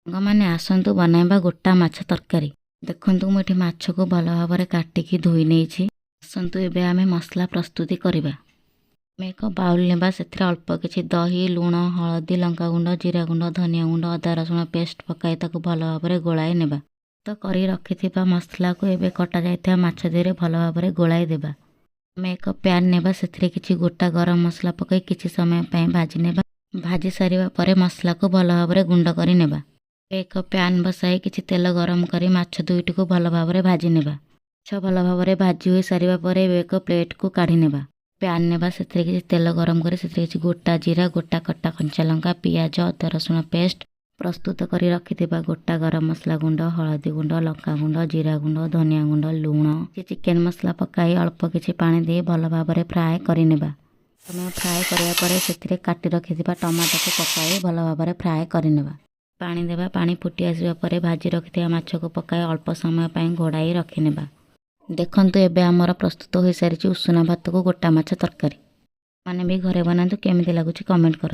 ସାଙ୍ଗମାନେ ଆସନ୍ତୁ ବନାଇବା ଗୋଟା ମାଛ ତରକାରୀ। ଦେଖନ୍ତୁ ମୁଁ ଏଠି ମାଛକୁ ଭଲ ଭାବରେ କାଟିକି ଧୋଇ ନେଇଛି। ଆସନ୍ତୁ ଏବେ ଆମେ ମସଲା ପ୍ରସ୍ତୁତି କରିବା। ଆମେ ଏକ ବାଉଲ ନେବା, ସେଥିରେ ଅଳ୍ପ କିଛି ଦହି, ଲୁଣ, ହଳଦୀ, ଲଙ୍କାଗୁଣ୍ଡ, ଜିରା ଗୁଣ୍ଡ, ଧନିଆ ଗୁଣ୍ଡ, ଅଦା ରସୁଣ ପେଷ୍ଟ ପକାଇ ତାକୁ ଭଲ ଭାବରେ ଗୋଳାଇ ନେବା। ତ କରି ରଖିଥିବା ମସଲାକୁ ଏବେ କଟା ଯାଇଥିବା ମାଛ ଦେହରେ ଭଲ ଭାବରେ ଗୋଳାଇ ଦେବା। ଆମେ ଏକ ପ୍ୟାନ୍ ନେବା, ସେଥିରେ କିଛି ଗୋଟା ଗରମ ମସଲା ପକାଇ କିଛି ସମୟ ପାଇଁ ଭାଜି ନେବା। ଭାଜି ସାରିବା ପରେ ମସଲାକୁ ଭଲ ଭାବରେ ଗୁଣ୍ଡ କରି ନେବା। ଏକ ପ୍ୟାନ୍ ବସାଇ କିଛି ତେଲ ଗରମ କରି ମାଛ ଦୁଇଟିକୁ ଭଲ ଭାବରେ ଭାଜି ନେବା। ମାଛ ଭଲ ଭାବରେ ଭାଜି ହୋଇ ସାରିବା ପରେ ଏବେ ଏକ ପ୍ଲେଟକୁ କାଢ଼ି ନେବା। ପ୍ୟାନ୍ ନେବା, ସେଥିରେ କିଛି ତେଲ ଗରମ କରି ସେଥିରେ କିଛି ଗୋଟା ଜିରା, ଗୋଟା କଟା କଞ୍ଚା ଲଙ୍କା, ପିଆଜ, ଅଦା ରସୁଣ ପେଷ୍ଟ, ପ୍ରସ୍ତୁତ କରି ରଖିଥିବା ଗୋଟା ଗରମ ମସଲା ଗୁଣ୍ଡ, ହଳଦୀ ଗୁଣ୍ଡ, ଲଙ୍କାଗୁଣ୍ଡ, ଜିରା ଗୁଣ୍ଡ, ଧନିଆ ଗୁଣ୍ଡ, ଲୁଣ, ଚିକେନ ମସଲା ପକାଇ ଅଳ୍ପ କିଛି ପାଣି ଦେଇ ଭଲ ଭାବରେ ଫ୍ରାଏ କରିନେବା। ଆମେ ଫ୍ରାଏ କରିବା ପରେ ସେଥିରେ କାଟି ରଖିଥିବା ଟମାଟୋକୁ ପକାଇ ଭଲ ଭାବରେ ଫ୍ରାଏ କରିନେବା। ପାଣି ଦେବା, ପାଣି ଫୁଟି ଆସିବା ପରେ ଭାଜି ରଖିଥିବା ମାଛକୁ ପକାଇ ଅଳ୍ପ ସମୟ ପାଇଁ ଘୋଡ଼ାଇ ରଖିନେବା। ଦେଖନ୍ତୁ ଏବେ ଆମର ପ୍ରସ୍ତୁତ ହୋଇସାରିଛି ଉଷୁନା ଭାତକୁ ଗୋଟା ମାଛ ତରକାରୀ। ମାନେ ବି ଘରେ ବନାନ୍ତୁ, କେମିତି ଲାଗୁଛି କମେଣ୍ଟ କରନ୍ତୁ।